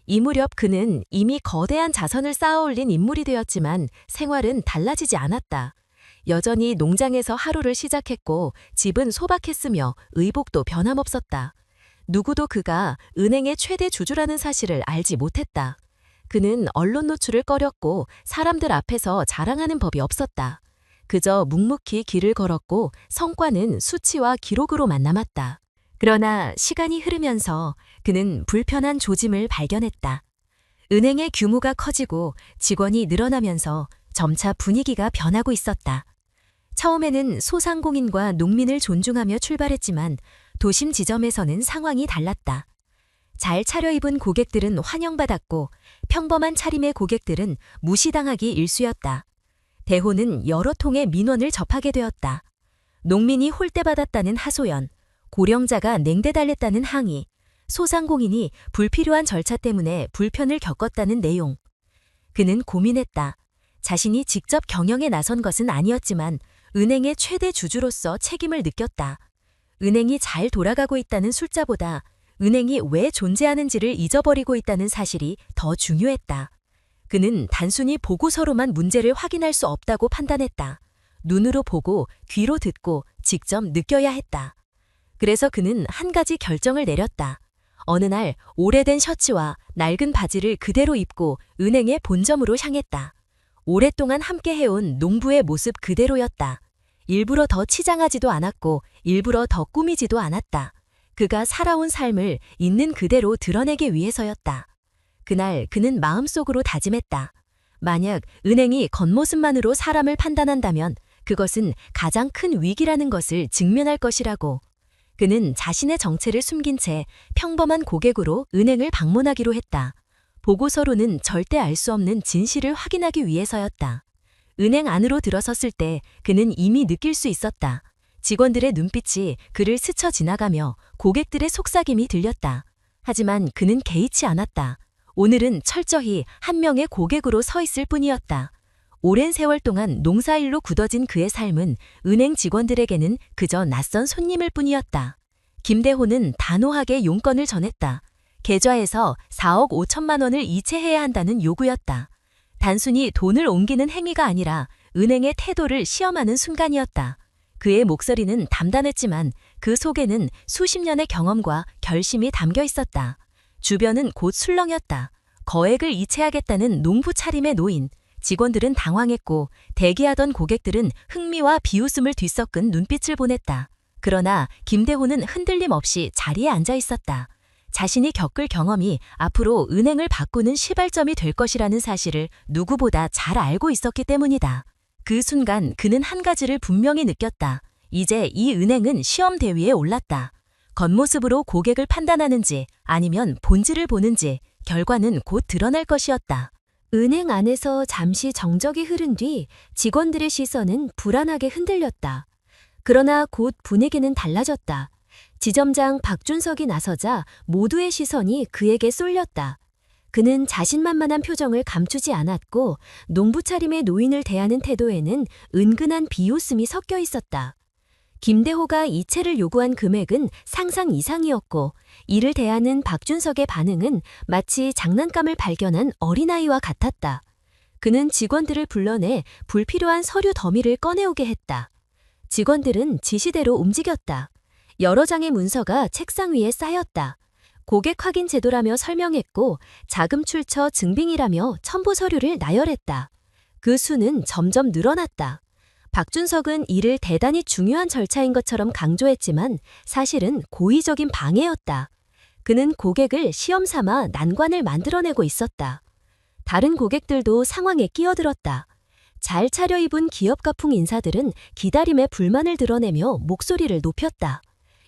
이 무렵 그는 이미 거대한 자산을 쌓아올린 인물이 되었지만 생활은 달라지지 않았다. 여전히 농장에서 하루를 시작했고 집은 소박했으며 의복도 변함없었다. 누구도 그가 은행의 최대 주주라는 사실을 알지 못했다. 그는 언론 노출을 꺼렸고 사람들 앞에서 자랑하는 법이 없었다. 그저 묵묵히 길을 걸었고 성과는 수치와 기록으로만 남았다. 그러나 시간이 흐르면서 그는 불편한 조짐을 발견했다. 은행의 규모가 커지고 직원이 늘어나면서 점차 분위기가 변하고 있었다. 처음에는 소상공인과 농민을 존중하며 출발했지만 도심 지점에서는 상황이 달랐다. 잘 차려입은 고객들은 환영받았고 평범한 차림의 고객들은 무시당하기 일쑤였다. 대호는 여러 통의 민원을 접하게 되었다. 농민이 홀대받았다는 하소연, 고령자가 냉대달랬다는 항의, 소상공인이 불필요한 절차 때문에 불편을 겪었다는 내용. 그는 고민했다. 자신이 직접 경영에 나선 것은 아니었지만 은행의 최대 주주로서 책임을 느꼈다. 은행이 잘 돌아가고 있다는 숫자보다 은행이 왜 존재하는지를 잊어버리고 있다는 사실이 더 중요했다. 그는 단순히 보고서로만 문제를 확인할 수 없다고 판단했다. 눈으로 보고 귀로 듣고 직접 느껴야 했다. 그래서 그는 한 가지 결정을 내렸다. 어느 날 오래된 셔츠와 낡은 바지를 그대로 입고 은행의 본점으로 향했다. 오랫동안 함께 해온 농부의 모습 그대로였다. 일부러 더 치장하지도 않았고 일부러 더 꾸미지도 않았다. 그가 살아온 삶을 있는 그대로 드러내기 위해서였다. 그날 그는 마음속으로 다짐했다. 만약 은행이 겉모습만으로 사람을 판단한다면 그것은 가장 큰 위기라는 것을 직면할 것이라고. 그는 자신의 정체를 숨긴 채 평범한 고객으로 은행을 방문하기로 했다. 보고서로는 절대 알 수 없는 진실을 확인하기 위해서였다. 은행 안으로 들어섰을 때 그는 이미 느낄 수 있었다. 직원들의 눈빛이 그를 스쳐 지나가며 고객들의 속삭임이 들렸다. 하지만 그는 개의치 않았다. 오늘은 철저히 한 명의 고객으로 서 있을 뿐이었다. 오랜 세월 동안 농사일로 굳어진 그의 삶은 은행 직원들에게는 그저 낯선 손님일 뿐이었다. 김대호는 단호하게 용건을 전했다. 계좌에서 4억 5천만 원을 이체해야 한다는 요구였다. 단순히 돈을 옮기는 행위가 아니라 은행의 태도를 시험하는 순간이었다. 그의 목소리는 담담했지만 그 속에는 수십 년의 경험과 결심이 담겨 있었다. 주변은 곧 술렁였다. 거액을 이체하겠다는 농부 차림의 노인, 직원들은 당황했고 대기하던 고객들은 흥미와 비웃음을 뒤섞은 눈빛을 보냈다. 그러나 김대호는 흔들림 없이 자리에 앉아 있었다. 자신이 겪을 경험이 앞으로 은행을 바꾸는 시발점이 될 것이라는 사실을 누구보다 잘 알고 있었기 때문이다. 그 순간 그는 한 가지를 분명히 느꼈다. 이제 이 은행은 시험 대위에 올랐다. 겉모습으로 고객을 판단하는지 아니면 본질을 보는지 결과는 곧 드러날 것이었다. 은행 안에서 잠시 정적이 흐른 뒤 직원들의 시선은 불안하게 흔들렸다. 그러나 곧 분위기는 달라졌다. 지점장 박준석이 나서자 모두의 시선이 그에게 쏠렸다. 그는 자신만만한 표정을 감추지 않았고 농부 차림의 노인을 대하는 태도에는 은근한 비웃음이 섞여 있었다. 김대호가 이체를 요구한 금액은 상상 이상이었고 이를 대하는 박준석의 반응은 마치 장난감을 발견한 어린아이와 같았다. 그는 직원들을 불러내 불필요한 서류 더미를 꺼내오게 했다. 직원들은 지시대로 움직였다. 여러 장의 문서가 책상 위에 쌓였다. 고객 확인 제도라며 설명했고 자금 출처 증빙이라며 첨부 서류를 나열했다. 그 수는 점점 늘어났다. 박준석은 이를 대단히 중요한 절차인 것처럼 강조했지만 사실은 고의적인 방해였다. 그는 고객을 시험 삼아 난관을 만들어내고 있었다. 다른 고객들도 상황에 끼어들었다. 잘 차려입은 기업 가풍 인사들은 기다림에 불만을 드러내며 목소리를 높였다.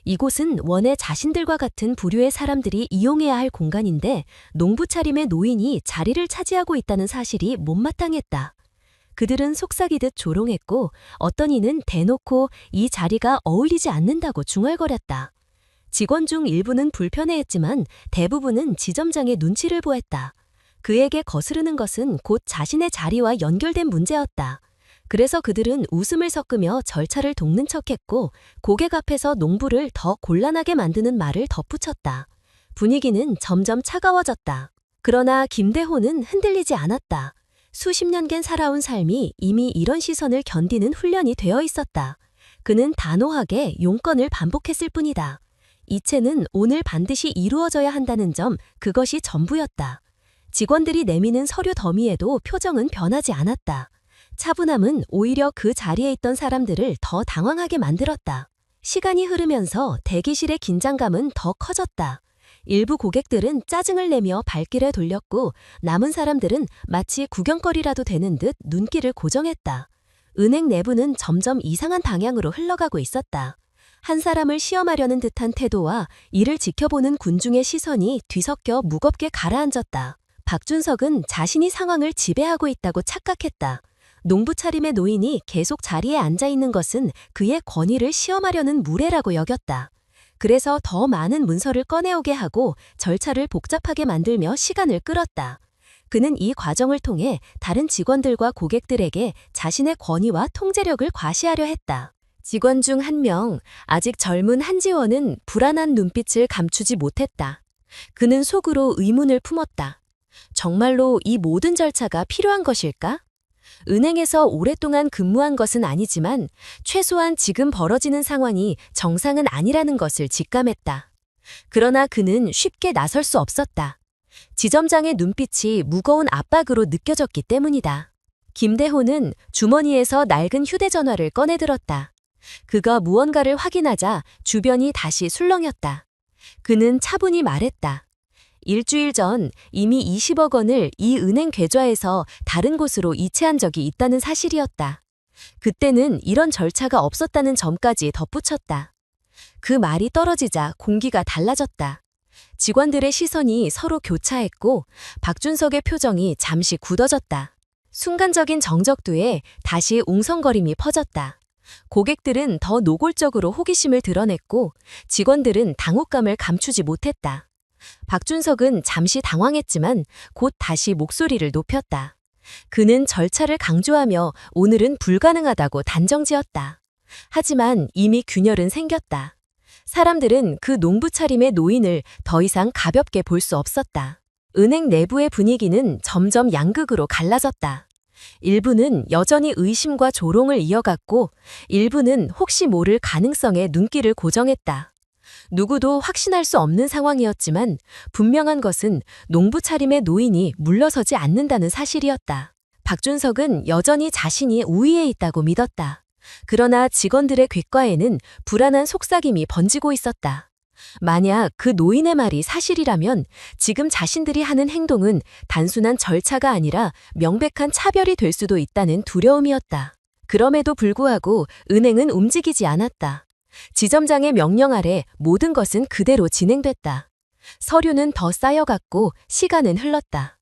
이곳은 원래 자신들과 같은 부류의 사람들이 이용해야 할 공간인데 농부 차림의 노인이 자리를 차지하고 있다는 사실이 못마땅했다. 그들은 속삭이듯 조롱했고 어떤 이는 대놓고 이 자리가 어울리지 않는다고 중얼거렸다. 직원 중 일부는 불편해했지만 대부분은 지점장의 눈치를 보았다. 그에게 거스르는 것은 곧 자신의 자리와 연결된 문제였다. 그래서 그들은 웃음을 섞으며 절차를 돕는 척했고 고객 앞에서 농부를 더 곤란하게 만드는 말을 덧붙였다. 분위기는 점점 차가워졌다. 그러나 김대호는 흔들리지 않았다. 수십 년간 살아온 삶이 이미 이런 시선을 견디는 훈련이 되어 있었다. 그는 단호하게 용건을 반복했을 뿐이다. 이체는 오늘 반드시 이루어져야 한다는 점, 그것이 전부였다. 직원들이 내미는 서류 더미에도 표정은 변하지 않았다. 차분함은 오히려 그 자리에 있던 사람들을 더 당황하게 만들었다. 시간이 흐르면서 대기실의 긴장감은 더 커졌다. 일부 고객들은 짜증을 내며 발길을 돌렸고 남은 사람들은 마치 구경거리라도 되는 듯 눈길을 고정했다. 은행 내부는 점점 이상한 방향으로 흘러가고 있었다. 한 사람을 시험하려는 듯한 태도와 이를 지켜보는 군중의 시선이 뒤섞여 무겁게 가라앉았다. 박준석은 자신이 상황을 지배하고 있다고 착각했다. 농부 차림의 노인이 계속 자리에 앉아 있는 것은 그의 권위를 시험하려는 무례라고 여겼다. 그래서 더 많은 문서를 꺼내오게 하고 절차를 복잡하게 만들며 시간을 끌었다. 그는 이 과정을 통해 다른 직원들과 고객들에게 자신의 권위와 통제력을 과시하려 했다. 직원 중 한 명, 아직 젊은 한지원은 불안한 눈빛을 감추지 못했다. 그는 속으로 의문을 품었다. 정말로 이 모든 절차가 필요한 것일까? 은행에서 오랫동안 근무한 것은 아니지만 최소한 지금 벌어지는 상황이 정상은 아니라는 것을 직감했다. 그러나 그는 쉽게 나설 수 없었다. 지점장의 눈빛이 무거운 압박으로 느껴졌기 때문이다. 김대호는 주머니에서 낡은 휴대전화를 꺼내들었다. 그가 무언가를 확인하자 주변이 다시 술렁였다. 그는 차분히 말했다. 일주일 전 이미 20억 원을 이 은행 계좌에서 다른 곳으로 이체한 적이 있다는 사실이었다. 그때는 이런 절차가 없었다는 점까지 덧붙였다. 그 말이 떨어지자 공기가 달라졌다. 직원들의 시선이 서로 교차했고 박준석의 표정이 잠시 굳어졌다. 순간적인 정적두에 다시 웅성거림이 퍼졌다. 고객들은 더 노골적으로 호기심을 드러냈고 직원들은 당혹감을 감추지 못했다. 박준석은 잠시 당황했지만 곧 다시 목소리를 높였다. 그는 절차를 강조하며 오늘은 불가능하다고 단정지었다. 하지만 이미 균열은 생겼다. 사람들은 그 농부 차림의 노인을 더 이상 가볍게 볼 수 없었다. 은행 내부의 분위기는 점점 양극으로 갈라졌다. 일부는 여전히 의심과 조롱을 이어갔고 일부는 혹시 모를 가능성에 눈길을 고정했다. 누구도 확신할 수 없는 상황이었지만 분명한 것은 농부 차림의 노인이 물러서지 않는다는 사실이었다. 박준석은 여전히 자신이 우위에 있다고 믿었다. 그러나 직원들의 귓가에는 불안한 속삭임이 번지고 있었다. 만약 그 노인의 말이 사실이라면 지금 자신들이 하는 행동은 단순한 절차가 아니라 명백한 차별이 될 수도 있다는 두려움이었다. 그럼에도 불구하고 은행은 움직이지 않았다. 지점장의 명령 아래 모든 것은 그대로 진행됐다. 서류는 더 쌓여갔고 시간은 흘렀다.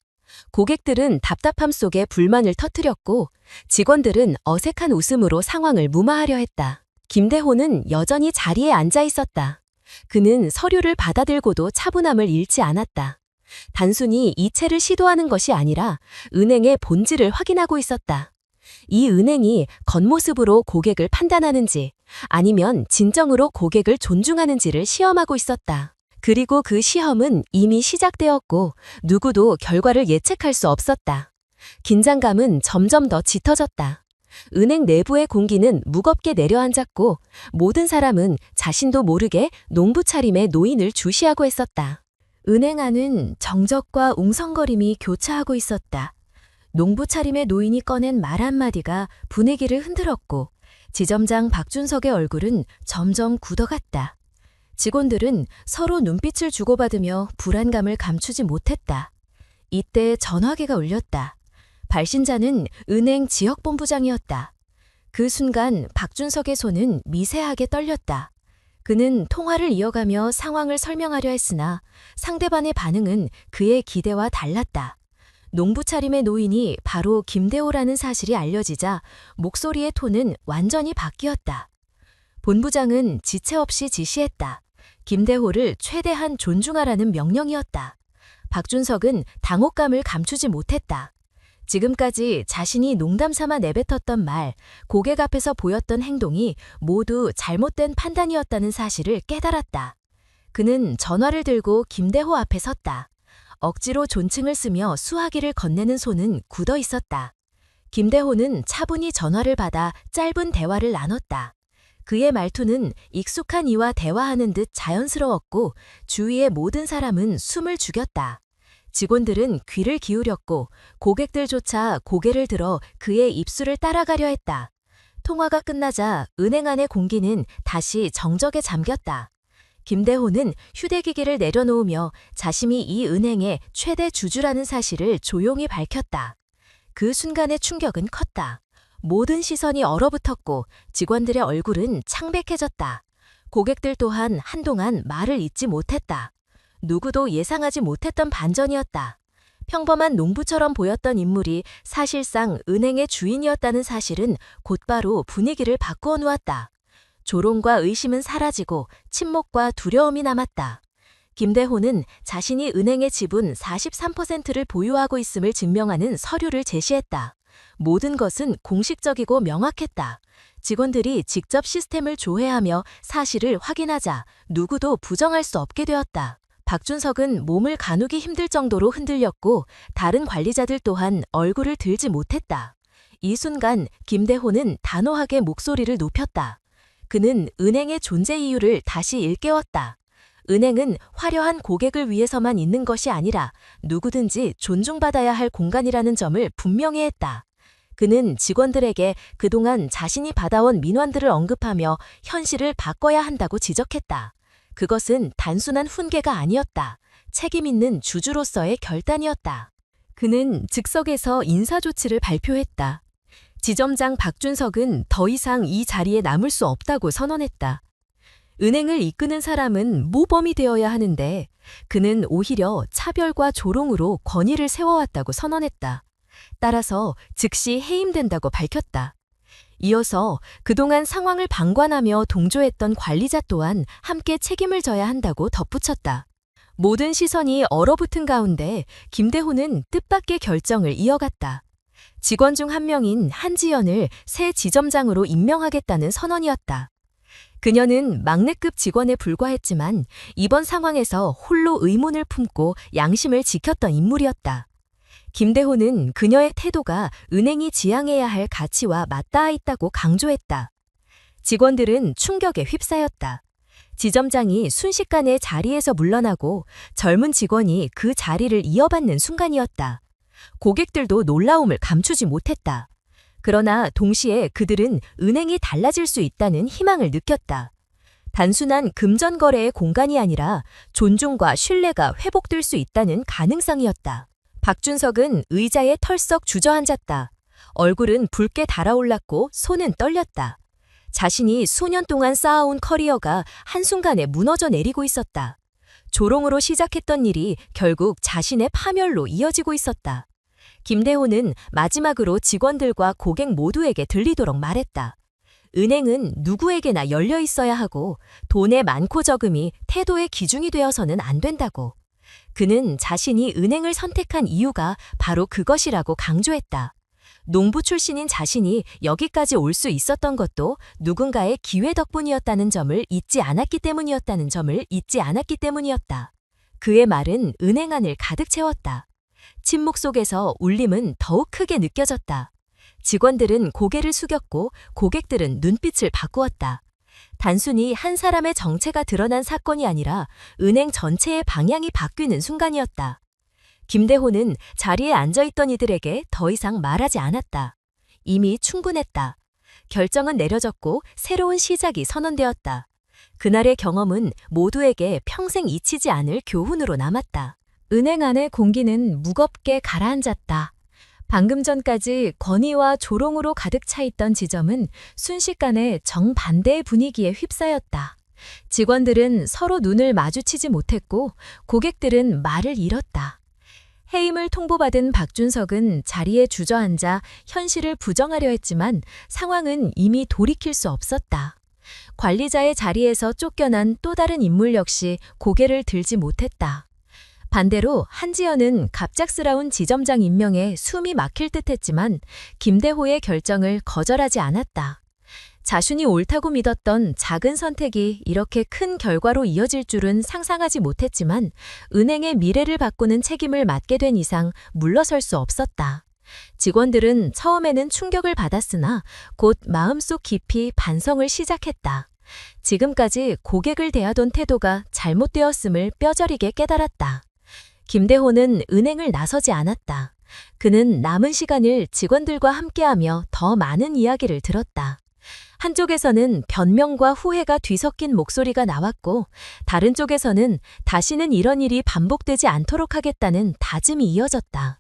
고객들은 답답함 속에 불만을 터뜨렸고 직원들은 어색한 웃음으로 상황을 무마하려 했다. 김대호는 여전히 자리에 앉아 있었다. 그는 서류를 받아들고도 차분함을 잃지 않았다. 단순히 이체를 시도하는 것이 아니라 은행의 본질을 확인하고 있었다. 이 은행이 겉모습으로 고객을 판단하는지 아니면 진정으로 고객을 존중하는지를 시험하고 있었다. 그리고 그 시험은 이미 시작되었고 누구도 결과를 예측할 수 없었다. 긴장감은 점점 더 짙어졌다. 은행 내부의 공기는 무겁게 내려앉았고 모든 사람은 자신도 모르게 농부 차림의 노인을 주시하고 있었다. 은행 안은 정적과 웅성거림이 교차하고 있었다. 농부 차림의 노인이 꺼낸 말 한마디가 분위기를 흔들었고 지점장 박준석의 얼굴은 점점 굳어갔다. 직원들은 서로 눈빛을 주고받으며 불안감을 감추지 못했다. 이때 전화기가 울렸다. 발신자는 은행 지역본부장이었다. 그 순간 박준석의 손은 미세하게 떨렸다. 그는 통화를 이어가며 상황을 설명하려 했으나 상대방의 반응은 그의 기대와 달랐다. 농부 차림의 노인이 바로 김대호라는 사실이 알려지자 목소리의 톤은 완전히 바뀌었다. 본부장은 지체 없이 지시했다. 김대호를 최대한 존중하라는 명령이었다. 박준석은 당혹감을 감추지 못했다. 지금까지 자신이 농담삼아 내뱉었던 말, 고객 앞에서 보였던 행동이 모두 잘못된 판단이었다는 사실을 깨달았다. 그는 전화를 들고 김대호 앞에 섰다. 억지로 존칭을 쓰며 수화기를 건네는 손은 굳어 있었다. 김대호는 차분히 전화를 받아 짧은 대화를 나눴다. 그의 말투는 익숙한 이와 대화하는 듯 자연스러웠고 주위의 모든 사람은 숨을 죽였다. 직원들은 귀를 기울였고 고객들조차 고개를 들어 그의 입술을 따라가려 했다. 통화가 끝나자 은행 안의 공기는 다시 정적에 잠겼다. 김대호는 휴대기기를 내려놓으며 자신이 이 은행의 최대 주주라는 사실을 조용히 밝혔다. 그 순간의 충격은 컸다. 모든 시선이 얼어붙었고 직원들의 얼굴은 창백해졌다. 고객들 또한 한동안 말을 잇지 못했다. 누구도 예상하지 못했던 반전이었다. 평범한 농부처럼 보였던 인물이 사실상 은행의 주인이었다는 사실은 곧바로 분위기를 바꾸어 놓았다. 조롱과 의심은 사라지고 침묵과 두려움이 남았다. 김대호는 자신이 은행의 지분 43%를 보유하고 있음을 증명하는 서류를 제시했다. 모든 것은 공식적이고 명확했다. 직원들이 직접 시스템을 조회하며 사실을 확인하자 누구도 부정할 수 없게 되었다. 박준석은 몸을 가누기 힘들 정도로 흔들렸고 다른 관리자들 또한 얼굴을 들지 못했다. 이 순간 김대호는 단호하게 목소리를 높였다. 그는 은행의 존재 이유를 다시 일깨웠다. 은행은 화려한 고객을 위해서만 있는 것이 아니라 누구든지 존중받아야 할 공간이라는 점을 분명히 했다. 그는 직원들에게 그동안 자신이 받아온 민원들을 언급하며 현실을 바꿔야 한다고 지적했다. 그것은 단순한 훈계가 아니었다. 책임 있는 주주로서의 결단이었다. 그는 즉석에서 인사조치를 발표했다. 지점장 박준석은 더 이상 이 자리에 남을 수 없다고 선언했다. 은행을 이끄는 사람은 모범이 되어야 하는데 그는 오히려 차별과 조롱으로 권위를 세워왔다고 선언했다. 따라서 즉시 해임된다고 밝혔다. 이어서 그동안 상황을 방관하며 동조했던 관리자 또한 함께 책임을 져야 한다고 덧붙였다. 모든 시선이 얼어붙은 가운데 김대호는 뜻밖의 결정을 이어갔다. 직원 중 한 명인 한지연을 새 지점장으로 임명하겠다는 선언이었다. 그녀는 막내급 직원에 불과했지만 이번 상황에서 홀로 의문을 품고 양심을 지켰던 인물이었다. 김대호는 그녀의 태도가 은행이 지향해야 할 가치와 맞닿아 있다고 강조했다. 직원들은 충격에 휩싸였다. 지점장이 순식간에 자리에서 물러나고 젊은 직원이 그 자리를 이어받는 순간이었다. 고객들도 놀라움을 감추지 못했다. 그러나 동시에 그들은 은행이 달라질 수 있다는 희망을 느꼈다. 단순한 금전거래의 공간이 아니라 존중과 신뢰가 회복될 수 있다는 가능성이었다. 박준석은 의자에 털썩 주저앉았다. 얼굴은 붉게 달아올랐고 손은 떨렸다. 자신이 수년 동안 쌓아온 커리어가 한순간에 무너져 내리고 있었다. 조롱으로 시작했던 일이 결국 자신의 파멸로 이어지고 있었다. 김대호는 마지막으로 직원들과 고객 모두에게 들리도록 말했다. 은행은 누구에게나 열려 있어야 하고 돈의 많고 적음이 태도의 기준이 되어서는 안 된다고. 그는 자신이 은행을 선택한 이유가 바로 그것이라고 강조했다. 농부 출신인 자신이 여기까지 올 수 있었던 것도 누군가의 기회 덕분이었다는 점을 잊지 않았기 때문이었다. 그의 말은 은행 안을 가득 채웠다. 침묵 속에서 울림은 더욱 크게 느껴졌다. 직원들은 고개를 숙였고 고객들은 눈빛을 바꾸었다. 단순히 한 사람의 정체가 드러난 사건이 아니라 은행 전체의 방향이 바뀌는 순간이었다. 김대호는 자리에 앉아있던 이들에게 더 이상 말하지 않았다. 이미 충분했다. 결정은 내려졌고 새로운 시작이 선언되었다. 그날의 경험은 모두에게 평생 잊히지 않을 교훈으로 남았다. 은행 안의 공기는 무겁게 가라앉았다. 방금 전까지 건의와 조롱으로 가득 차 있던 지점은 순식간에 정반대의 분위기에 휩싸였다. 직원들은 서로 눈을 마주치지 못했고 고객들은 말을 잃었다. 해임을 통보받은 박준석은 자리에 주저앉아 현실을 부정하려 했지만 상황은 이미 돌이킬 수 없었다. 관리자의 자리에서 쫓겨난 또 다른 인물 역시 고개를 들지 못했다. 반대로 한지연은 갑작스러운 지점장 임명에 숨이 막힐 듯했지만 김대호의 결정을 거절하지 않았다. 자신이 옳다고 믿었던 작은 선택이 이렇게 큰 결과로 이어질 줄은 상상하지 못했지만 은행의 미래를 바꾸는 책임을 맡게 된 이상 물러설 수 없었다. 직원들은 처음에는 충격을 받았으나 곧 마음속 깊이 반성을 시작했다. 지금까지 고객을 대하던 태도가 잘못되었음을 뼈저리게 깨달았다. 김대호는 은행을 나서지 않았다. 그는 남은 시간을 직원들과 함께하며 더 많은 이야기를 들었다. 한쪽에서는 변명과 후회가 뒤섞인 목소리가 나왔고 다른 쪽에서는 다시는 이런 일이 반복되지 않도록 하겠다는 다짐이 이어졌다.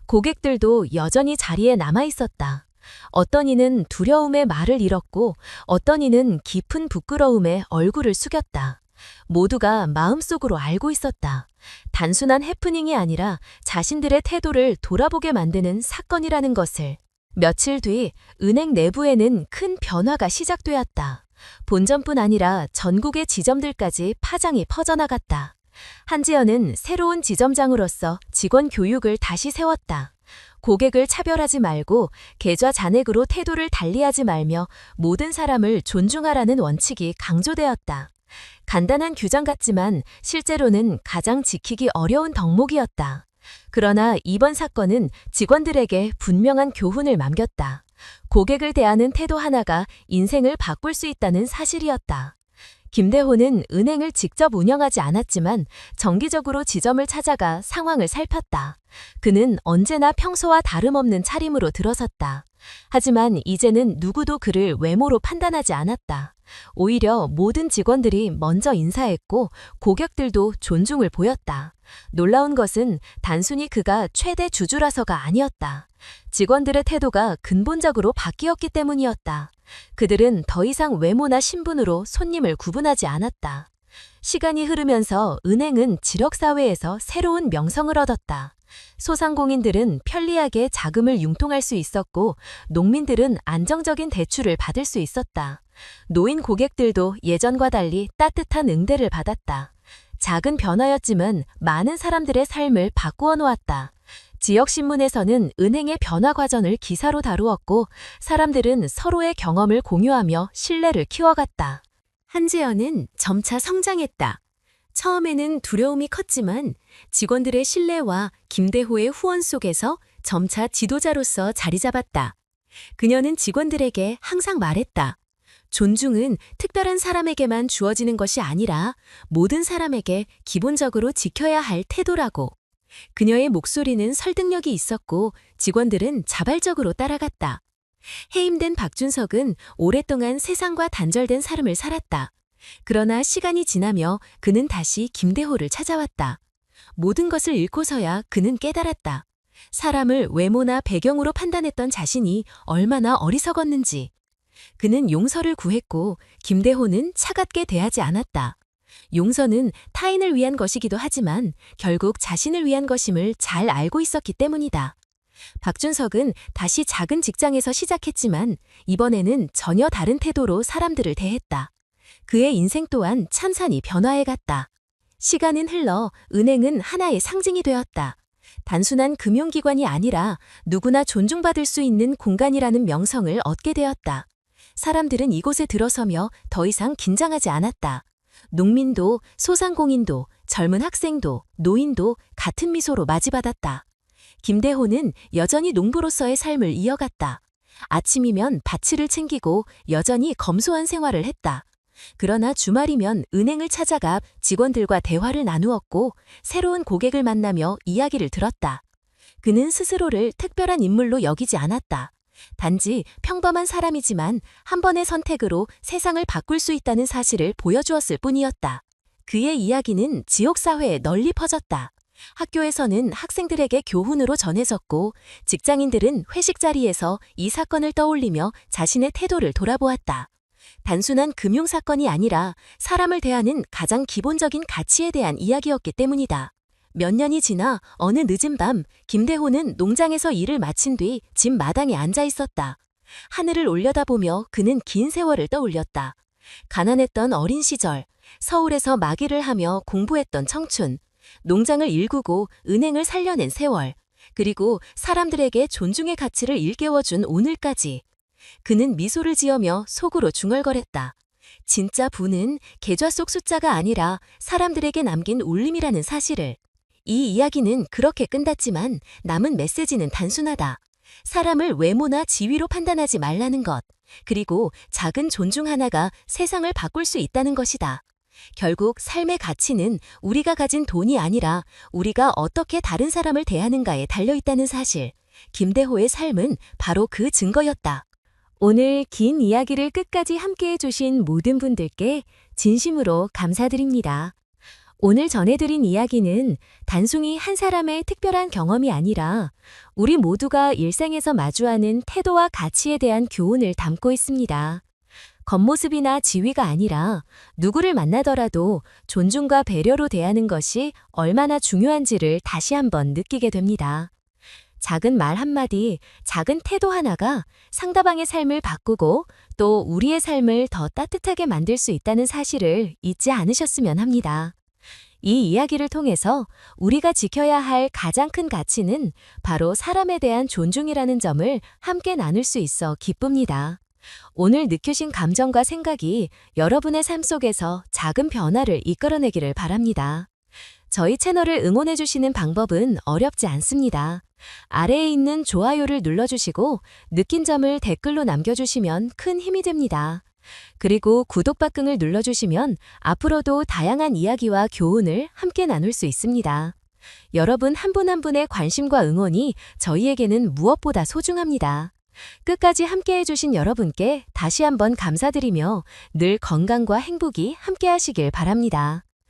고객들도 여전히 자리에 남아 있었다. 어떤 이는 두려움에 말을 잃었고 어떤 이는 깊은 부끄러움에 얼굴을 숙였다. 모두가 마음속으로 알고 있었다. 단순한 해프닝이 아니라 자신들의 태도를 돌아보게 만드는 사건이라는 것을. 며칠 뒤 은행 내부에는 큰 변화가 시작되었다. 본점뿐 아니라 전국의 지점들까지 파장이 퍼져나갔다. 한지연은 새로운 지점장으로서 직원 교육을 다시 세웠다. 고객을 차별하지 말고 계좌 잔액으로 태도를 달리하지 말며 모든 사람을 존중하라는 원칙이 강조되었다. 간단한 규정 같지만 실제로는 가장 지키기 어려운 덕목이었다. 그러나 이번 사건은 직원들에게 분명한 교훈을 남겼다. 고객을 대하는 태도 하나가 인생을 바꿀 수 있다는 사실이었다. 김대호는 은행을 직접 운영하지 않았지만 정기적으로 지점을 찾아가 상황을 살폈다. 그는 언제나 평소와 다름없는 차림으로 들어섰다. 하지만 이제는 누구도 그를 외모로 판단하지 않았다. 오히려 모든 직원들이 먼저 인사했고 고객들도 존중을 보였다. 놀라운 것은 단순히 그가 최대 주주라서가 아니었다. 직원들의 태도가 근본적으로 바뀌었기 때문이었다. 그들은 더 이상 외모나 신분으로 손님을 구분하지 않았다. 시간이 흐르면서 은행은 지력사회에서 새로운 명성을 얻었다. 소상공인들은 편리하게 자금을 융통할 수 있었고 농민들은 안정적인 대출을 받을 수 있었다. 노인 고객들도 예전과 달리 따뜻한 응대를 받았다. 작은 변화였지만 많은 사람들의 삶을 바꾸어 놓았다. 지역신문에서는 은행의 변화 과정을 기사로 다루었고 사람들은 서로의 경험을 공유하며 신뢰를 키워갔다. 한지연은 점차 성장했다. 처음에는 두려움이 컸지만 직원들의 신뢰와 김대호의 후원 속에서 점차 지도자로서 자리 잡았다. 그녀는 직원들에게 항상 말했다. 존중은 특별한 사람에게만 주어지는 것이 아니라 모든 사람에게 기본적으로 지켜야 할 태도라고. 그녀의 목소리는 설득력이 있었고 직원들은 자발적으로 따라갔다. 해임된 박준석은 오랫동안 세상과 단절된 삶을 살았다. 그러나 시간이 지나며 그는 다시 김대호를 찾아왔다. 모든 것을 잃고서야 그는 깨달았다. 사람을 외모나 배경으로 판단했던 자신이 얼마나 어리석었는지. 그는 용서를 구했고 김대호는 차갑게 대하지 않았다. 용서는 타인을 위한 것이기도 하지만 결국 자신을 위한 것임을 잘 알고 있었기 때문이다. 박준석은 다시 작은 직장에서 시작했지만 이번에는 전혀 다른 태도로 사람들을 대했다. 그의 인생 또한 찬찬히 변화해갔다. 시간은 흘러 은행은 하나의 상징이 되었다. 단순한 금융기관이 아니라 누구나 존중받을 수 있는 공간이라는 명성을 얻게 되었다. 사람들은 이곳에 들어서며 더 이상 긴장하지 않았다. 농민도, 소상공인도, 젊은 학생도, 노인도 같은 미소로 맞이받았다. 김대호는 여전히 농부로서의 삶을 이어갔다. 아침이면 밭일을 챙기고 여전히 검소한 생활을 했다. 그러나 주말이면 은행을 찾아가 직원들과 대화를 나누었고 새로운 고객을 만나며 이야기를 들었다. 그는 스스로를 특별한 인물로 여기지 않았다. 단지 평범한 사람이지만 한 번의 선택으로 세상을 바꿀 수 있다는 사실을 보여주었을 뿐이었다. 그의 이야기는 지역사회에 널리 퍼졌다. 학교에서는 학생들에게 교훈으로 전해졌고 직장인들은 회식 자리에서 이 사건을 떠올리며 자신의 태도를 돌아보았다. 단순한 금융사건이 아니라 사람을 대하는 가장 기본적인 가치에 대한 이야기였기 때문이다. 몇 년이 지나 어느 늦은 밤 김대호는 농장에서 일을 마친 뒤 집 마당에 앉아 있었다. 하늘을 올려다보며 그는 긴 세월을 떠올렸다. 가난했던 어린 시절, 서울에서 마기를 하며 공부했던 청춘, 농장을 일구고 은행을 살려낸 세월, 그리고 사람들에게 존중의 가치를 일깨워준 오늘까지. 그는 미소를 지으며 속으로 중얼거렸다. 진짜 부는 계좌 속 숫자가 아니라 사람들에게 남긴 울림이라는 사실을. 이 이야기는 그렇게 끝났지만 남은 메시지는 단순하다. 사람을 외모나 지위로 판단하지 말라는 것, 그리고 작은 존중 하나가 세상을 바꿀 수 있다는 것이다. 결국 삶의 가치는 우리가 가진 돈이 아니라 우리가 어떻게 다른 사람을 대하는가에 달려있다는 사실. 김대호의 삶은 바로 그 증거였다. 오늘 긴 이야기를 끝까지 함께해 주신 모든 분들께 진심으로 감사드립니다. 오늘 전해드린 이야기는 단순히 한 사람의 특별한 경험이 아니라 우리 모두가 일생에서 마주하는 태도와 가치에 대한 교훈을 담고 있습니다. 겉모습이나 지위가 아니라 누구를 만나더라도 존중과 배려로 대하는 것이 얼마나 중요한지를 다시 한번 느끼게 됩니다. 작은 말 한마디, 작은 태도 하나가 상대방의 삶을 바꾸고 또 우리의 삶을 더 따뜻하게 만들 수 있다는 사실을 잊지 않으셨으면 합니다. 이 이야기를 통해서 우리가 지켜야 할 가장 큰 가치는 바로 사람에 대한 존중이라는 점을 함께 나눌 수 있어 기쁩니다. 오늘 느끼신 감정과 생각이 여러분의 삶 속에서 작은 변화를 이끌어내기를 바랍니다. 저희 채널을 응원해주시는 방법은 어렵지 않습니다. 아래에 있는 좋아요를 눌러주시고 느낀 점을 댓글로 남겨주시면 큰 힘이 됩니다. 그리고 구독 버튼을 눌러주시면 앞으로도 다양한 이야기와 교훈을 함께 나눌 수 있습니다. 여러분 한 분 한 분의 관심과 응원이 저희에게는 무엇보다 소중합니다. 끝까지 함께 해주신 여러분께 다시 한번 감사드리며 늘 건강과 행복이 함께 하시길 바랍니다.